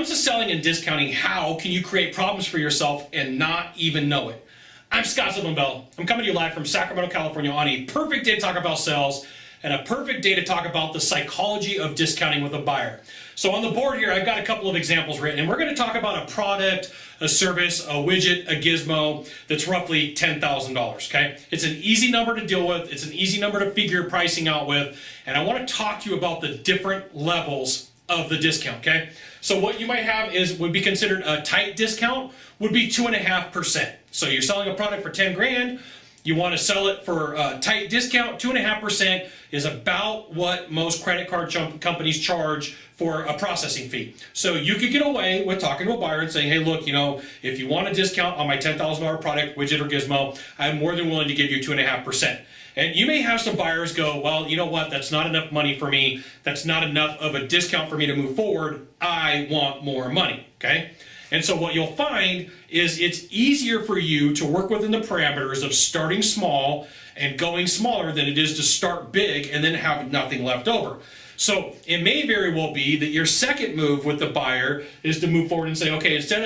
comes to selling and discounting, how can you create problems for yourself and not even know it? I'm Scott Sylvan Bell. I'm coming to you live from Sacramento, California on a perfect day to talk about sales and a perfect day to talk about the psychology of discounting with a buyer. So on the board here, I've got a couple of examples written, and we're going to talk about a product, a service, a widget, a gizmo that's roughly $10,000, okay? It's an easy number to deal with. It's an easy number to figure pricing out with, and I want to talk to you about the different levels of the discount, okay? So what you might have would be considered a tight discount, would be 2.5%. So you're selling a product for 10 grand, you want to sell it for a tight discount, 2.5% is about what most credit card companies charge for a processing fee. So you could get away with talking to a buyer and saying, hey, look, if you want a discount on my $10,000 product, widget, or gizmo, I'm more than willing to give you 2.5%. And you may have some buyers go, well, you know what, that's not enough money for me. That's not enough of a discount for me to move forward. I want more money, okay? And so what you'll find is it's easier for you to work within the parameters of starting small and going smaller than it is to start big and then have nothing left over. So it may very well be that your second move with the buyer is to move forward and say, okay, instead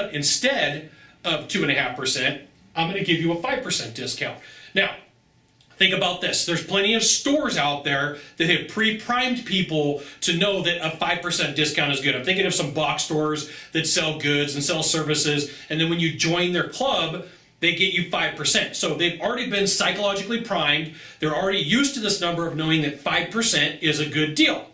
of 2.5%, I'm going to give you a 5% discount. Now, think about this. There's plenty of stores out there that have pre-primed people to know that a 5% discount is good. I'm thinking of some box stores that sell goods and sell services, and then when you join their club, they get you 5%. So they've already been psychologically primed. They're already used to this number of knowing that 5% is a good deal.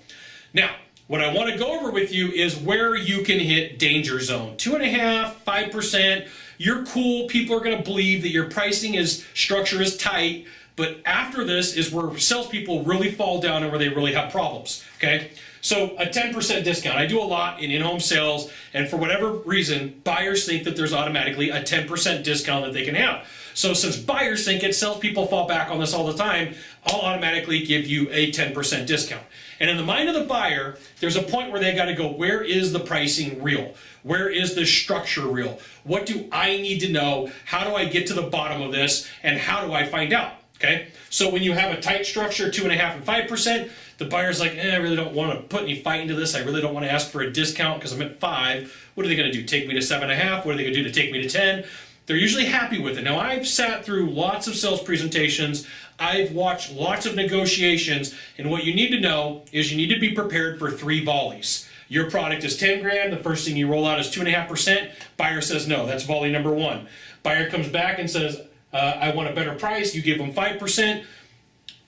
Now, what I want to go over with you is where you can hit danger zone. 2.5%, 5%, you're cool. People are going to believe that your pricing structure is tight. But after this is where salespeople really fall down and where they really have problems, okay? So a 10% discount. I do a lot in in-home sales, and for whatever reason, buyers think that there's automatically a 10% discount that they can have. So since buyers think it, salespeople fall back on this all the time, I'll automatically give you a 10% discount. And in the mind of the buyer, there's a point where they got to go, where is the pricing real? Where is the structure real? What do I need to know? How do I get to the bottom of this? And how do I find out? Okay, so when you have a tight structure, 2.5% and 5%, the buyer's like, I really don't want to put any fight into this. I really don't want to ask for a discount because I'm at 5. What are they going to do? Take me to 7.5? What are they going to do to take me to 10? They're usually happy with it. Now, I've sat through lots of sales presentations. I've watched lots of negotiations, and what you need to know is you need to be prepared for 3 volleys. Your product is 10 grand. The first thing you roll out is 2.5%. Buyer says no. That's volley number 1. Buyer comes back and says, I want a better price. You give them 5%.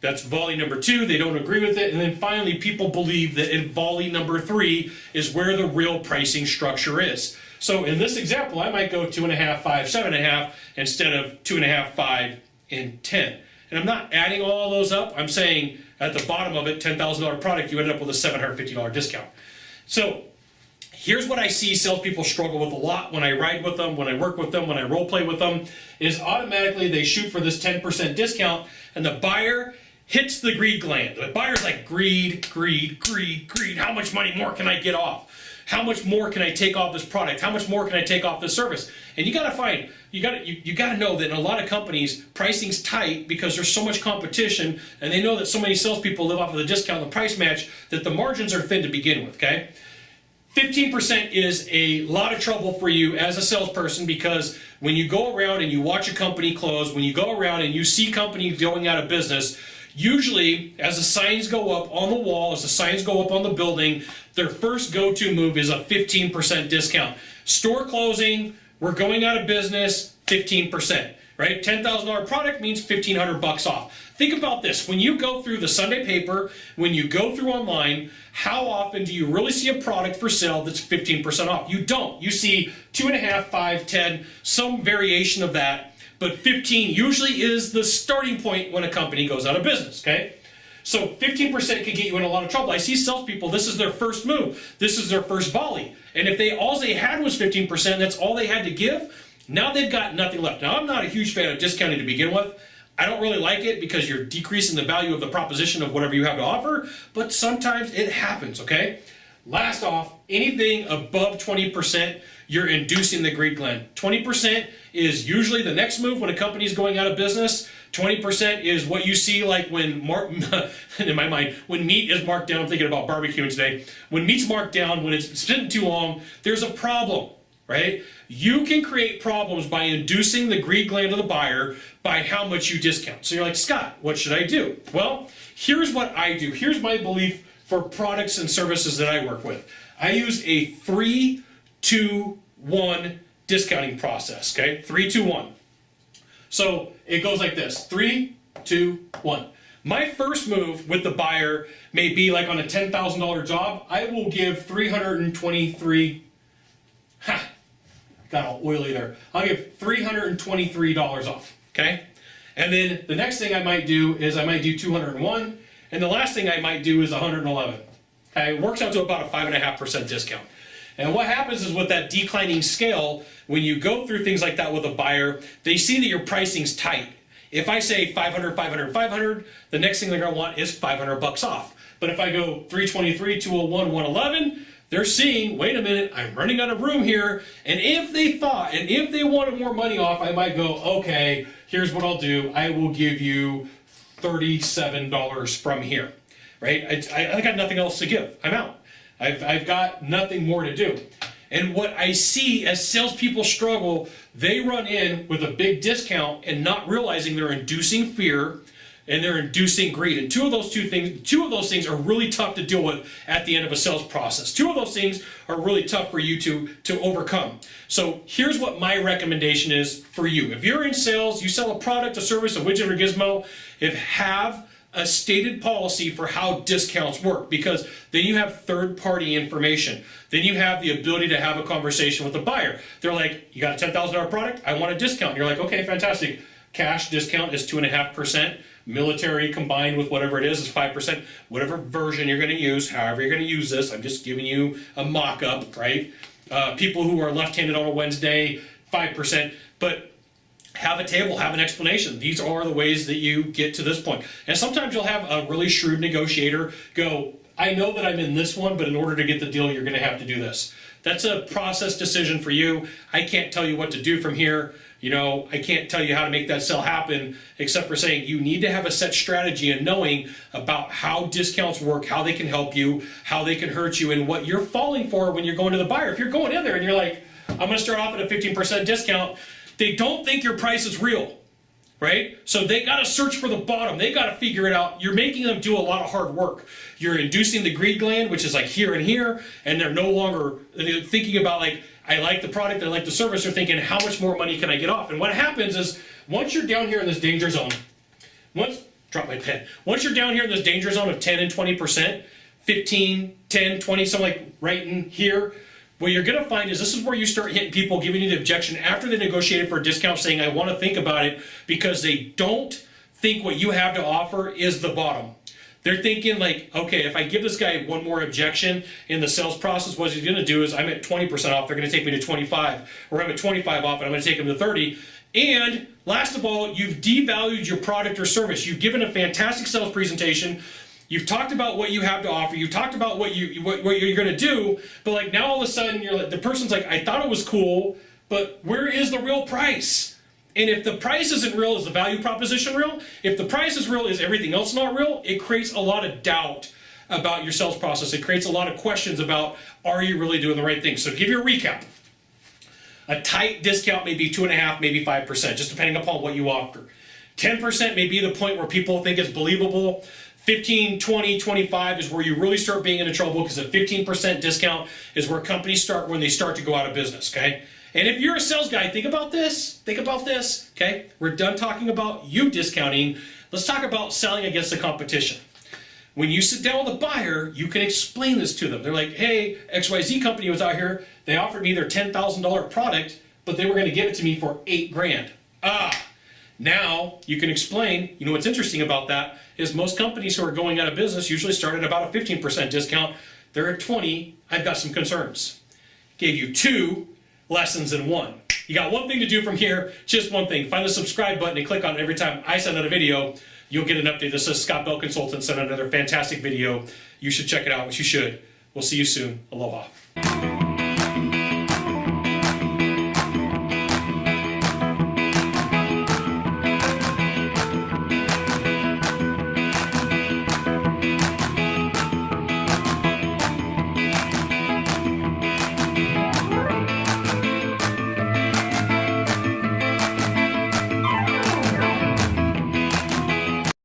That's volley number 2. They don't agree with it. And then finally, people believe that in volley number 3 is where the real pricing structure is. So in this example, I might go 2.5, 5, 7.5 instead of 2.5, 5, and 10. And I'm not adding all those up. I'm saying at the bottom of it, $10,000 product, you ended up with a $750 discount. So here's what I see salespeople struggle with a lot when I ride with them, when I work with them, when I role play with them, is automatically they shoot for this 10% discount and the buyer hits the greed gland. The buyer's like, greed, greed, greed, greed. How much money more can I get off? How much more can I take off this product? How much more can I take off this service? And you gotta find, you gotta know that in a lot of companies, pricing's tight because there's so much competition and they know that so many salespeople live off of the discount and the price match that the margins are thin to begin with, okay? 15% is a lot of trouble for you as a salesperson because when you go around and you watch a company close, when you go around and you see companies going out of business, usually as the signs go up on the wall, as the signs go up on the building, their first go-to move is a 15% discount. Store closing, we're going out of business, 15%. Right? $10,000 product means $1,500 off. Think about this. When you go through the Sunday paper, when you go through online, how often do you really see a product for sale that's 15% off? You don't. You see 2.5, 5, 10, some variation of that, but 15 usually is the starting point when a company goes out of business, okay? So 15% can get you in a lot of trouble. I see salespeople, this is their first move. This is their first volley. And if all they had was 15%, that's all they had to give, now they've got nothing left. Now, I'm not a huge fan of discounting to begin with. I don't really like it because you're decreasing the value of the proposition of whatever you have to offer, but sometimes it happens, okay? Last off, anything above 20%, you're inducing the greed gland. 20% is usually the next move when a company is going out of business. 20% is what you see like when in my mind, when meat is marked down. I'm thinking about barbecuing today. When meat's marked down, when it's sitting too long, there's a problem, right? You can create problems by inducing the greed gland of the buyer by how much you discount. So you're like, Scott, what should I do? Well, here's what I do. Here's my belief for products and services that I work with. I use a 3-2-1 discounting process, okay? 3-2-1. So it goes like this, 3-2-1. My first move with the buyer may be like on a $10,000 job, I will give 323, got all oily there. I'll give $323 off, okay? And then the next thing I might do is I might do 201, and the last thing I might do is 111. Okay, it works out to about a 5.5% discount. And what happens is with that declining scale, when you go through things like that with a buyer, they see that your pricing's tight. If I say 500, 500, 500, the next thing they're gonna want is 500 bucks off. But if I go 323, 201, 111, they're seeing, wait a minute, I'm running out of room here. And if they wanted more money off, I might go, okay, here's what I'll do. I will give you $37 from here, right? I got nothing else to give. I'm out. I've got nothing more to do. And what I see as salespeople struggle, they run in with a big discount and not realizing they're inducing fear and they're inducing greed. And two of those things are really tough to deal with at the end of a sales process. Two of those things are really tough for you to overcome. So here's what my recommendation is for you. If you're in sales, you sell a product, a service, a widget, or gizmo, have a stated policy for how discounts work, because then you have third-party information. Then you have the ability to have a conversation with the buyer. They're like, you got a $10,000 product? I want a discount. You're like, okay, fantastic. Cash discount is 2.5%. Military combined with whatever it is 5%. Whatever version you're going to use, however you're going to use this, I'm just giving you a mock-up, right? People who are left-handed on a Wednesday, 5%. But have a table, have an explanation. These are the ways that you get to this point. And sometimes you'll have a really shrewd negotiator go, I know that I'm in this one, but in order to get the deal, you're going to have to do this. That's a process decision for you. I can't tell you what to do from here. You know, I can't tell you how to make that sell happen, except for saying you need to have a set strategy and knowing about how discounts work, how they can help you, how they can hurt you, and what you're falling for when you're going to the buyer. If you're going in there and you're like, I'm going to start off at a 15% discount, they don't think your price is real, right? So they got to search for the bottom. They got to figure it out. You're making them do a lot of hard work. You're inducing the greed gland, which is like here and here, and they're no longer thinking about like, I like the product, I like the service. They're thinking, how much more money can I get off? And what happens is, once you're down here in this danger zone, drop my pen. Once you're down here in this danger zone of 10 and 20%, 15, 10, 20, something like right in here, what you're going to find is this is where you start hitting people, giving you the objection after they negotiated for a discount, saying, I want to think about it, because they don't think what you have to offer is the bottom. They're thinking like, okay, if I give this guy one more objection in the sales process, what he's going to do is I'm at 20% off, they're going to take me to 25, or I'm at 25 off and I'm going to take them to 30. And last of all, you've devalued your product or service. You've given a fantastic sales presentation. You've talked about what you have to offer. You've talked about what you're going to do. But like now all of a sudden, you're like, the person's like, I thought it was cool, but where is the real price? And if the price isn't real, is the value proposition real? If the price is real, is everything else not real? It creates a lot of doubt about your sales process. It creates a lot of questions about, are you really doing the right thing? So to give you a recap, a tight discount may be 2.5%, maybe 5%, just depending upon what you offer. 10% may be the point where people think it's believable. 15, 20, 25 is where you really start being into trouble, because a 15% discount is where companies start when they start to go out of business, okay? And if you're a sales guy, think about this, okay? We're done talking about you discounting. Let's talk about selling against the competition. When you sit down with a buyer, you can explain this to them. They're like, hey, XYZ company was out here. They offered me their $10,000 product, but they were going to give it to me for $8,000. Now you can explain, you know what's interesting about that is most companies who are going out of business usually start at about a 15% discount. They're at 20, I've got some concerns. Gave you 2 lessons in 1. You got one thing to do from here, just one thing. Find the subscribe button and click on it every time I send out a video. You'll get an update. This is Scott Bell Consultant sent out another fantastic video. You should check it out, which you should. We'll see you soon. Aloha.